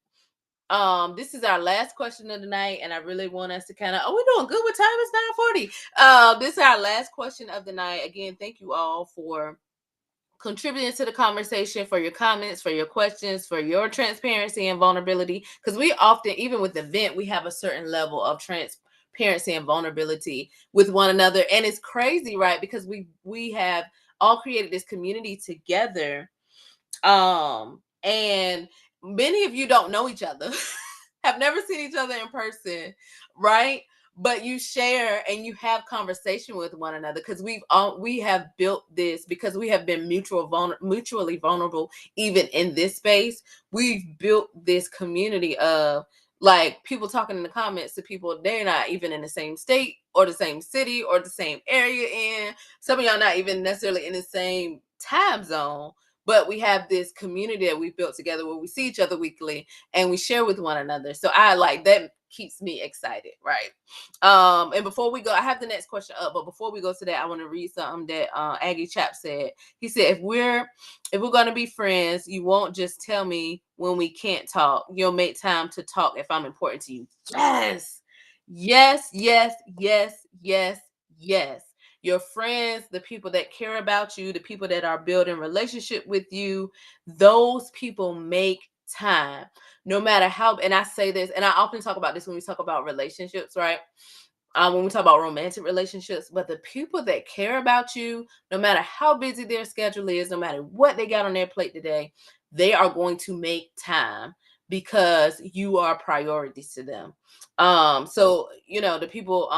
[SPEAKER 1] This is our last question of the night, and I really want us to kind of, we're doing good with time. It's 9:40. This is our last question of the night. Again, thank you all for contributing to the conversation, for your comments, for your questions, for your transparency and vulnerability. Because we often, even with the vent, we have a certain level of transparency and vulnerability with one another. And it's crazy, right? Because we have all created this community together. And many of you don't know each other, have never seen each other in person, right? But you share and you have conversation with one another because we have built this because we have been mutually vulnerable. Even in this space, we've built this community of like people talking in the comments to people they're not even in the same state or the same city or the same area in. Some of y'all not even necessarily in the same time zone, but we have this community that we built together where we see each other weekly and we share with one another. So I like that, keeps me excited, right? And before we go, I have the next question up, but before we go to that, I want to read something that Aggie Chap said. He said, if we're gonna be friends, you won't just tell me when we can't talk. You'll make time to talk if I'm important to you. Yes, yes, yes, yes, yes, yes. Your friends, the people that care about you, the people that are building relationship with you, those people make time. No matter how, and I say this, and I often talk about this when we talk about relationships, right? when we talk about romantic relationships, but the people that care about you, no matter how busy their schedule is, no matter what they got on their plate today, they are going to make time because you are priorities to them. So the people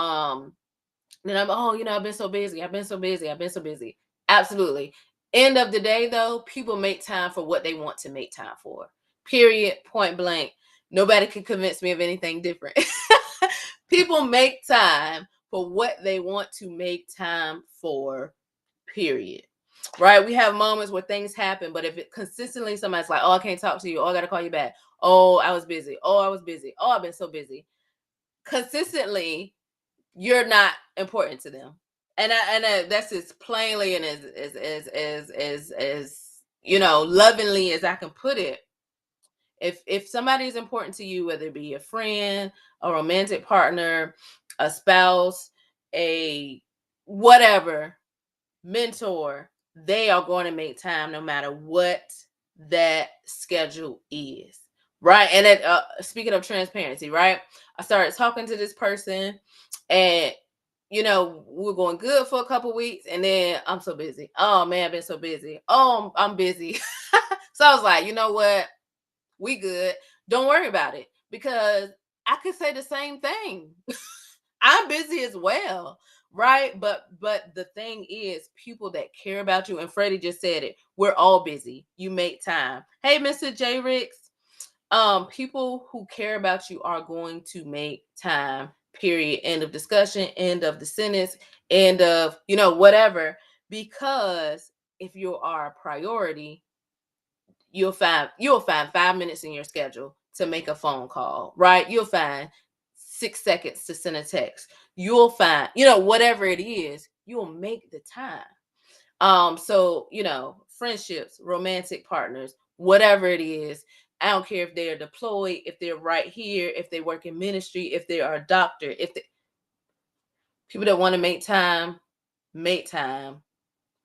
[SPEAKER 1] then I'm, oh, I've been so busy, I've been so busy, I've been so busy. Absolutely. End of the day though, people make time for what they want to make time for. Period. Point blank. Nobody can convince me of anything different. People make time for what they want to make time for. Period. Right? We have moments where things happen, but if it consistently somebody's like, oh, I can't talk to you, oh, I gotta call you back. Oh, I was busy. Oh, I was busy. Oh, I've been so busy. Consistently, you're not important to them. And that's as plainly and as lovingly as I can put it. If somebody is important to you, whether it be a friend, a romantic partner, a spouse, a whatever, mentor, they are going to make time no matter what that schedule is. Right. And speaking of transparency, right? I started talking to this person and we're going good for a couple weeks and then I'm so busy. Oh man, I've been so busy. Oh, I'm busy. So I was like, you know what? We good. Don't worry about it because I could say the same thing. I'm busy as well, right? But the thing is, people that care about you, and Freddie just said it, we're all busy. You make time. Hey, Mr. J. Ricks, people who care about you are going to make time. Period. End of discussion. End of the sentence. End of whatever. Because if you are a priority, you'll find 5 minutes in your schedule to make a phone call, right? You'll find 6 seconds to send a text. You'll find, whatever it is, you'll make the time. So, friendships, romantic partners, whatever it is, I don't care if they're deployed, if they're right here, if they work in ministry, if they are a doctor, people that want to make time,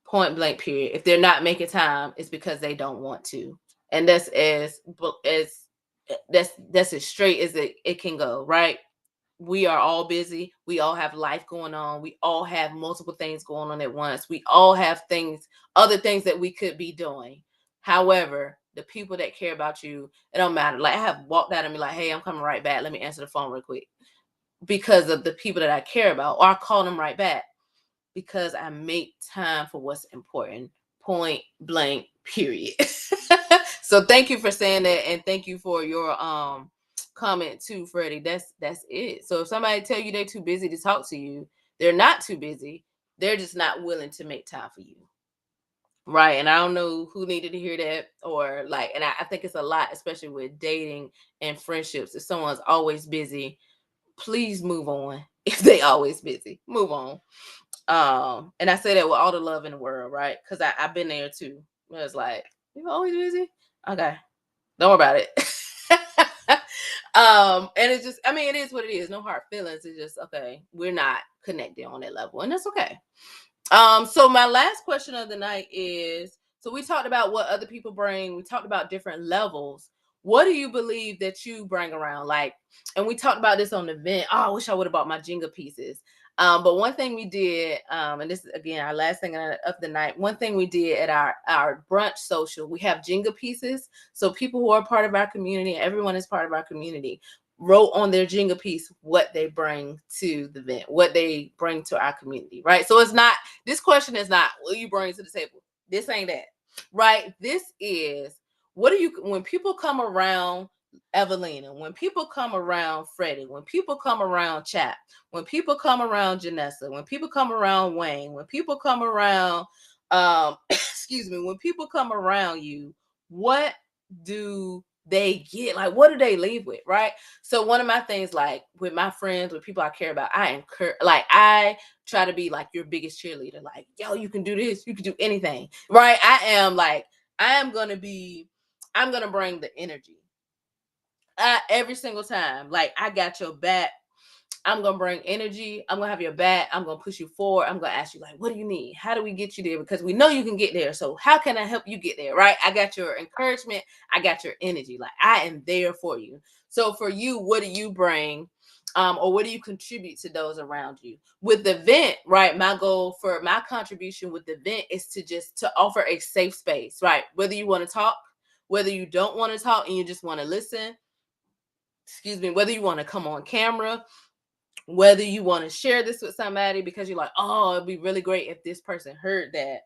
[SPEAKER 1] point blank period. If they're not making time, it's because they don't want to. And that's as straight as it can go, right? We are all busy. We all have life going on. We all have multiple things going on at once. We all have other things that we could be doing. However, the people that care about you, it don't matter. Like I have walked out and be like, hey, I'm coming right back. Let me answer the phone real quick. Because of the people that I care about, or I call them right back because I make time for what's important. Point blank, period. So thank you for saying that, and thank you for your comment too, Freddie. That's it. So if somebody tell you they're too busy to talk to you, they're not too busy. They're just not willing to make time for you. Right. And I don't know who needed to hear that or and I think it's a lot, especially with dating and friendships. If someone's always busy, please move on. If they always busy, move on. And I say that with all the love in the world, right? Because I've been there too. It's like, you always busy? Okay. Don't worry about it. And it's just, it is what it is. No hard feelings. It's just, okay, we're not connected on that level. And that's okay. So my last question of the night is, so we talked about what other people bring. We talked about different levels. What do you believe that you bring around? And we talked about this on the event. Oh, I wish I would have bought my Jenga pieces. But one thing we did, and this is again our last thing of the night. One thing we did at our brunch social, we have Jenga pieces. So people who are part of our community, everyone is part of our community, wrote on their Jenga piece what they bring to the event, what they bring to our community, right? So this question is not, will you bring to the table? This ain't that, right? This is, when people come around Evelina, when people come around Freddie, when people come around Chap, when people come around Janessa, when people come around Wayne, when people come around, excuse me, when people come around you, what do they get? Like, what do they leave with, right? So one of my things, with my friends, with people I care about, I try to be like your biggest cheerleader. Like, yo, you can do this, you can do anything, right? I'm gonna bring the energy. Every single time, I got your back. I'm gonna bring energy. I'm gonna have your back. I'm gonna push you forward. I'm gonna ask you, what do you need? How do we get you there? Because we know you can get there. So how can I help you get there? Right? I got your encouragement. I got your energy. I am there for you. So for you, what do you bring? or what do you contribute to those around you? With the vent, right? My goal for my contribution with the vent is to offer a safe space, right? Whether you want to talk, whether you don't want to talk and you just want to listen, excuse me, whether you want to come on camera, whether you want to share this with somebody because you're like, oh, it'd be really great if this person heard that.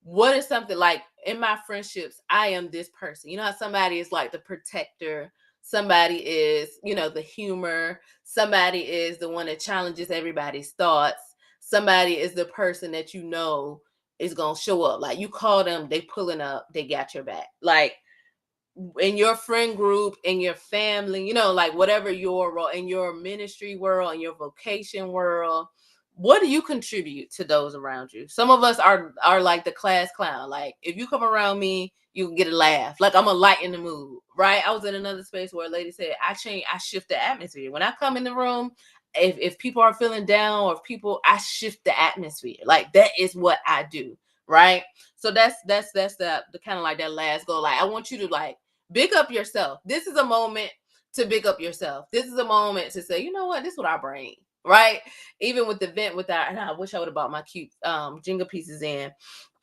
[SPEAKER 1] What is something like in my friendships, I am this person. You know how somebody is like the protector, somebody is, the humor, somebody is the one that challenges everybody's thoughts, somebody is the person that is gonna show up. Like you call them, they pulling up, they got your back. Like in your friend group, in your family, like whatever your role in your ministry world, in your vocation world, what do you contribute to those around you? Some of us are like the class clown. Like if you come around me, you can get a laugh. Like I'm a light in the mood, right? I was in another space where a lady said, I shift the atmosphere. When I come in the room, if people are feeling down or if people, I shift the atmosphere. Like that is what I do, right? So that's the kind of like that last goal. Like I want you to like big up yourself. This is a moment to big up yourself. This is a moment to say, you know what, this is what I bring, right? Even with the vent with that, and I wish I would have bought my cute Jenga pieces in.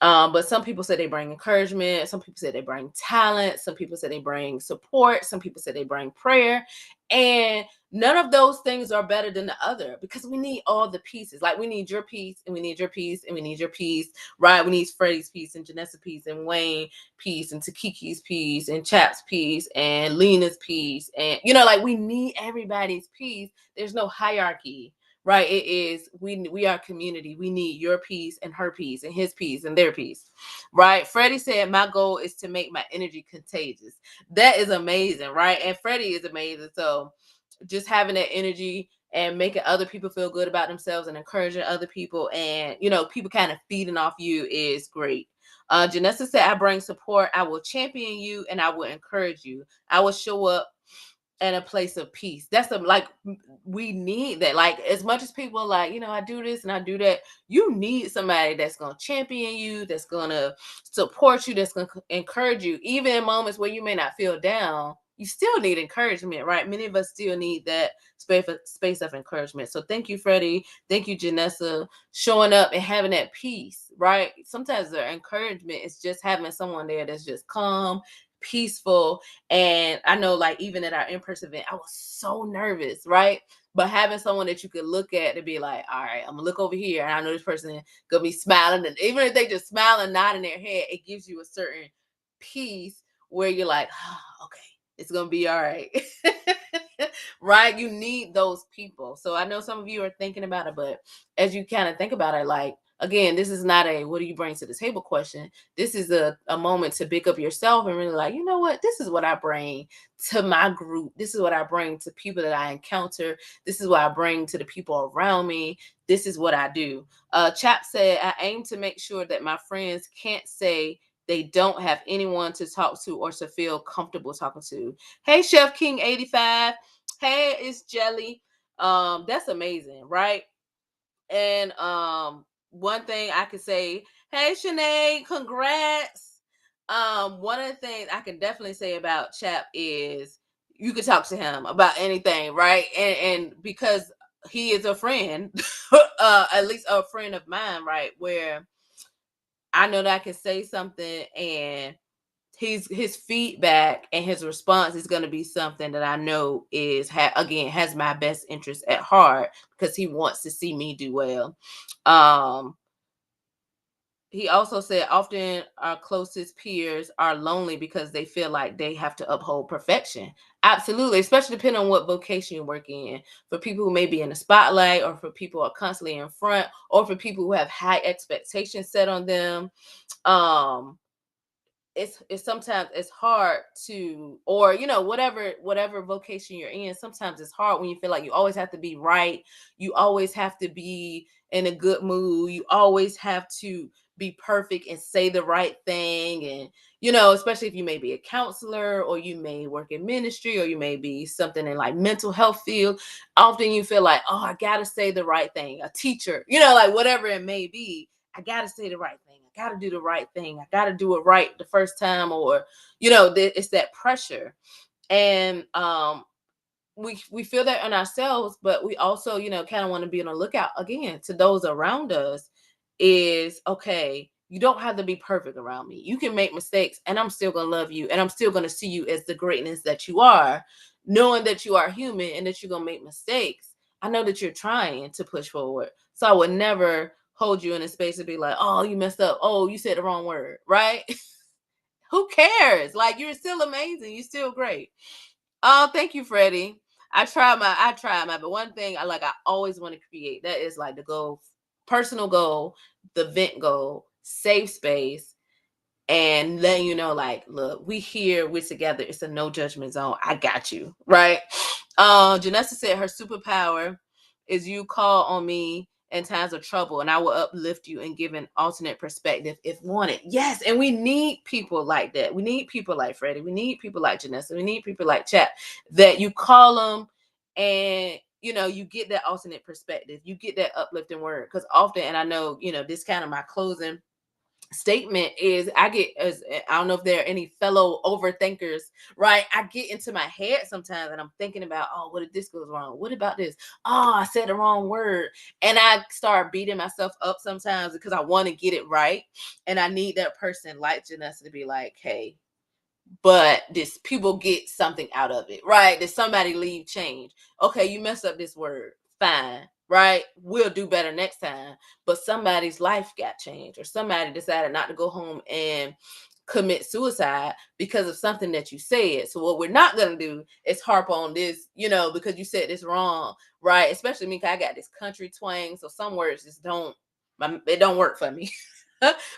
[SPEAKER 1] But some people say they bring encouragement. Some people say they bring talent. Some people say they bring support. Some people say they bring prayer. And none of those things are better than the other because we need all the pieces. Like we need your piece and we need your piece and we need your piece, right? We need Freddie's piece and Janessa's piece and Wayne piece and Takiki's piece and Chap's piece and Lena's piece. And, like we need everybody's piece. There's no hierarchy, right? It is, we are community. We need your piece and her piece and his piece and their piece, right? Freddie said, my goal is to make my energy contagious. That is amazing, right? And Freddie is amazing. So just having that energy and making other people feel good about themselves and encouraging other people and, people kind of feeding off you is great. Janessa said, I bring support. I will champion you and I will encourage you. I will show up in a place of peace. Like we need that. Like as much as people are like, I do this and I do that, you need somebody that's going to champion you, that's going to support you, that's going to encourage you. Even in moments where you may not feel down, you still need encouragement, right? Many of us still need that space of encouragement. So thank you, Freddie. Thank you, Janessa, showing up and having that peace, right? Sometimes the encouragement is just having someone there that's just calm, peaceful. And I know like even at our in-person event, I was so nervous, right? But having someone that you could look at to be like, all right, I'm gonna look over here and I know this person gonna be smiling, and even if they just smile and nod in their head, it gives you a certain peace where you're like, oh, okay, it's gonna be all right. Right? You need those people. So I know some of you are thinking about it, but as you kind of think about it, like again, this is not a what do you bring to the table question. This is a moment to pick up yourself and really like, you know what? This is what I bring to my group. This is what I bring to people that I encounter. This is what I bring to the people around me. This is what I do. Chap said, I aim to make sure that my friends can't say they don't have anyone to talk to or to feel comfortable talking to. Hey, Chef King 85. Hey, it's Jelly. That's amazing, right? And one thing I could say, hey Sinead, congrats. One of the things I can definitely say about Chap is you could talk to him about anything, right? And because he is a friend, at least a friend of mine, right? Where I know that I can say something and his feedback and his response is going to be something that I know is again has my best interest at heart because he wants to see me do well. He also said often our closest peers are lonely because they feel like they have to uphold perfection. Absolutely, especially depending on what vocation you're working in. For people who may be in the spotlight, or for people who are constantly in front, or for people who have high expectations set on them. It's sometimes it's hard to, or whatever vocation you're in, sometimes it's hard when you feel like you always have to be right, you always have to be in a good mood, you always have to be perfect and say the right thing. And especially if you may be a counselor or you may work in ministry or you may be something in like mental health field, often you feel like, oh, I gotta say the right thing. A teacher, like whatever it may be, I gotta say the right thing. I gotta do the right thing. I gotta do it right the first time, or it's that pressure. And we feel that in ourselves, but we also, kind of want to be on the lookout again to those around us. Is okay, you don't have to be perfect around me. You can make mistakes and I'm still gonna love you, and I'm still gonna see you as the greatness that you are, knowing that you are human and that you're gonna make mistakes. I know that you're trying to push forward. So I would never hold you in a space to be like, oh, you messed up. Oh, you said the wrong word, right? Who cares? Like, you're still amazing. You're still great. Oh, thank you, Freddie. But one thing I always want to create, that is like the goal, personal goal, the vent goal, safe space, and letting you know, like, look, we're together. It's a no judgment zone. I got you, right? Janessa said her superpower is you call on me in times of trouble, and I will uplift you and give an alternate perspective if wanted. Yes, and we need people like that. We need people like Freddie. We need people like Janessa. We need people like Chap, that you call them and you get that alternate perspective. You get that uplifting word, because often, and I know, this kind of my closing statement is, I don't know if there are any fellow overthinkers, right? I get into my head sometimes and I'm thinking about, oh, what if this goes wrong? What about this? Oh, I said the wrong word. And I start beating myself up sometimes because I want to get it right. And I need that person like Janessa to be like, hey, but this people get something out of it, right? Did somebody leave change? Okay, you messed up this word. Fine, right? We'll do better next time. But somebody's life got changed, or somebody decided not to go home and commit suicide because of something that you said. So what we're not gonna do is harp on this, because you said this wrong, right? Especially me, because I got this country twang, so some words just it don't work for me.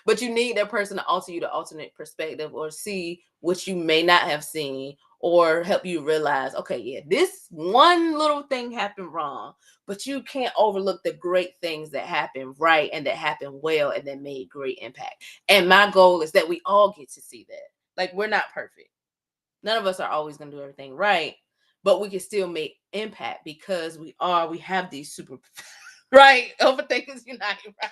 [SPEAKER 1] But you need that person to alter you the alternate perspective, or see what you may not have seen, or help you realize, okay, yeah, this one little thing happened wrong, but you can't overlook the great things that happen right and that happen well and that made great impact. And my goal is that we all get to see that. Like, we're not perfect. None of us are always going to do everything right, but we can still make impact because we have these super right, overthinkers unite, right?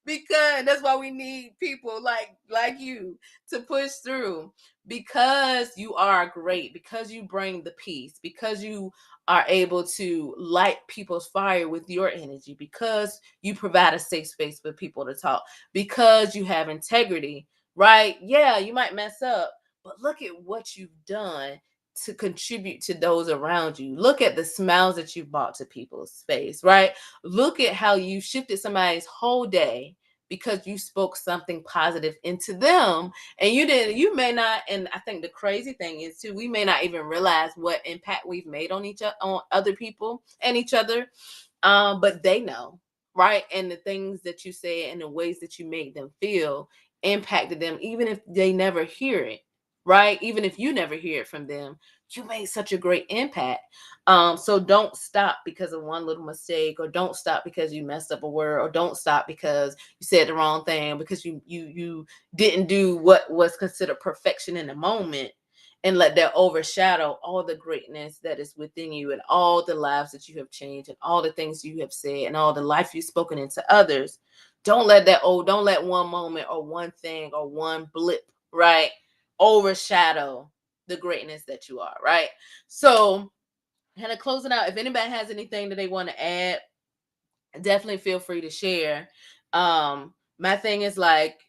[SPEAKER 1] Because that's why we need people like you to push through, because you are great, because you bring the peace, because you are able to light people's fire with your energy, because you provide a safe space for people to talk, because you have integrity, right? Yeah, you might mess up, but look at what you've done to contribute to those around you. Look at the smiles that you brought to people's face, right? Look at how you shifted somebody's whole day because you spoke something positive into them. And you may not, and I think the crazy thing is too, we may not even realize what impact we've made on on other people and each other. But they know, right? And the things that you say and the ways that you make them feel impacted them, even if they never hear it, right? Even if you never hear it from them, you made such a great impact. So don't stop because of one little mistake, or don't stop because you messed up a word, or don't stop because you said the wrong thing, because you didn't do what was considered perfection in the moment, and let that overshadow all the greatness that is within you, and all the lives that you have changed, and all the things you have said, and all the life you've spoken into others. Don't let one moment or one thing or one blip, right, overshadow the greatness that you are, right? So, kind of closing out, if anybody has anything that they want to add, definitely feel free to share. My thing is, like,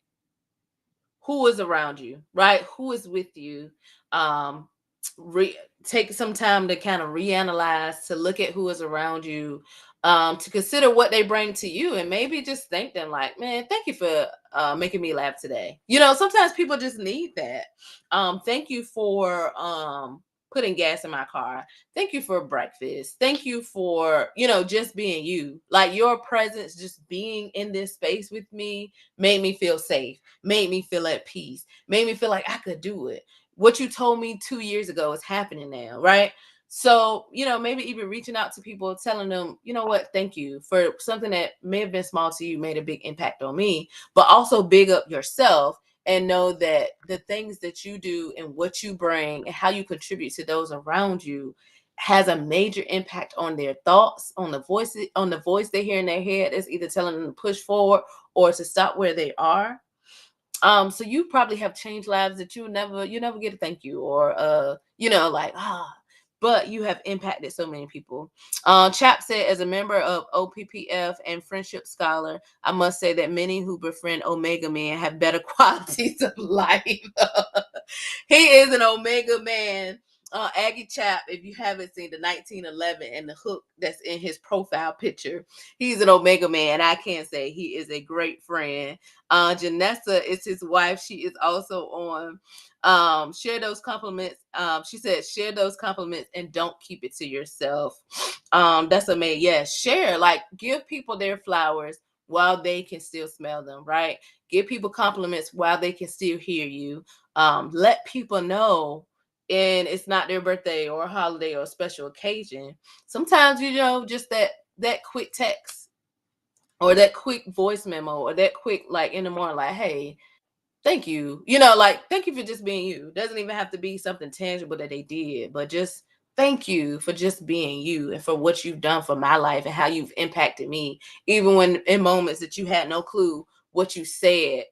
[SPEAKER 1] who is around you, right? Who is with you? Um, Take some time to kind of reanalyze, to look at who is around you, to consider what they bring to you, and maybe just thank them, like, man, thank you for making me laugh today. Sometimes people just need that. Thank you for putting gas in my car. Thank you for breakfast. Thank you for, just being you. Like, your presence, just being in this space with me, made me feel safe, made me feel at peace, made me feel like I could do it. What you told me 2 years ago is happening now, right? So, maybe even reaching out to people, telling them, you know what, thank you for something that may have been small to you, made a big impact on me. But also big up yourself, and know that the things that you do and what you bring and how you contribute to those around you has a major impact on their thoughts, on the voice they hear in their head is either telling them to push forward or to stop where they are. So you probably have changed lives that you never get a thank you, or like, but you have impacted so many people. Chap said, as a member of OPPF and Friendship Scholar, I must say that many who befriend Omega Man have better qualities of life. He is an Omega Man. Aggie Chap, if you haven't seen the 1911 and the hook that's in his profile picture, he's an Omega Man. I can say he is a great friend. Janessa is his wife. She is also on. Share those compliments. She said, share those compliments and don't keep it to yourself. That's amazing. Yeah, share. Like, give people their flowers while they can still smell them, right? Give people compliments while they can still hear you. Let people know, and it's not their birthday or a holiday or a special occasion. Sometimes, just that quick text or that quick voice memo or that quick, like, in the morning, like, hey, thank you. Like, thank you for just being you. Doesn't even have to be something tangible that they did, but just thank you for just being you and for what you've done for my life and how you've impacted me, even when in moments that you had no clue what you said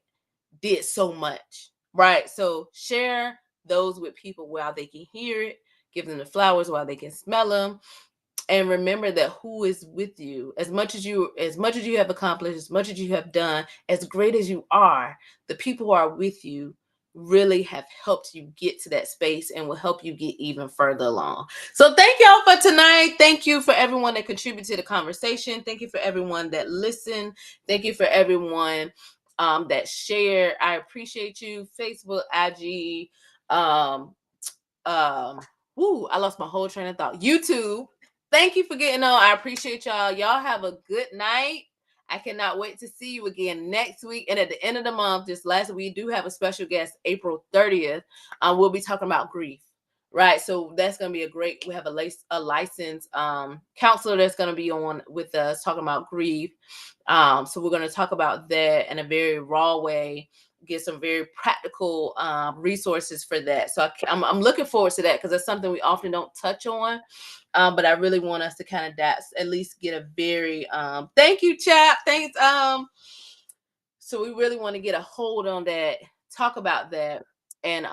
[SPEAKER 1] did so much, right? So share those with people while they can hear it, give them the flowers while they can smell them, and remember that who is with you, as much as you have accomplished, as much as you have done, as great as you are, the people who are with you really have helped you get to that space and will help you get even further along. So thank y'all for tonight. Thank you for everyone that contributed to the conversation. Thank you for everyone that listened. Thank you for everyone that shared. I appreciate you. Facebook, IG, um um I lost my whole train of thought. YouTube. Thank you for getting on. I appreciate y'all. Y'all have a good night. I cannot wait to see you again next week. And at the end of the month, this last week, we do have a special guest, April 30th. We'll be talking about grief. Right. So that's gonna be we have a licensed counselor that's gonna be on with us talking about grief. So we're gonna talk about that in a very raw way, get some very practical resources for that. So I'm looking forward to that because that's something we often don't touch on. But I really want us to kind of at least get a very thank you, Chap. Thanks. So we really want to get a hold on that, talk about that, and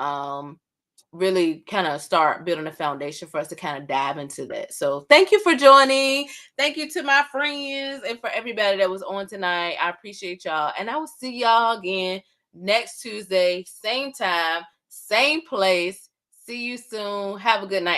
[SPEAKER 1] really kind of start building a foundation for us to kind of dive into that. So thank you for joining. Thank you to my friends and for everybody that was on tonight. I appreciate y'all. And I will see y'all again next Tuesday, same time, same place. See you soon. Have a good night.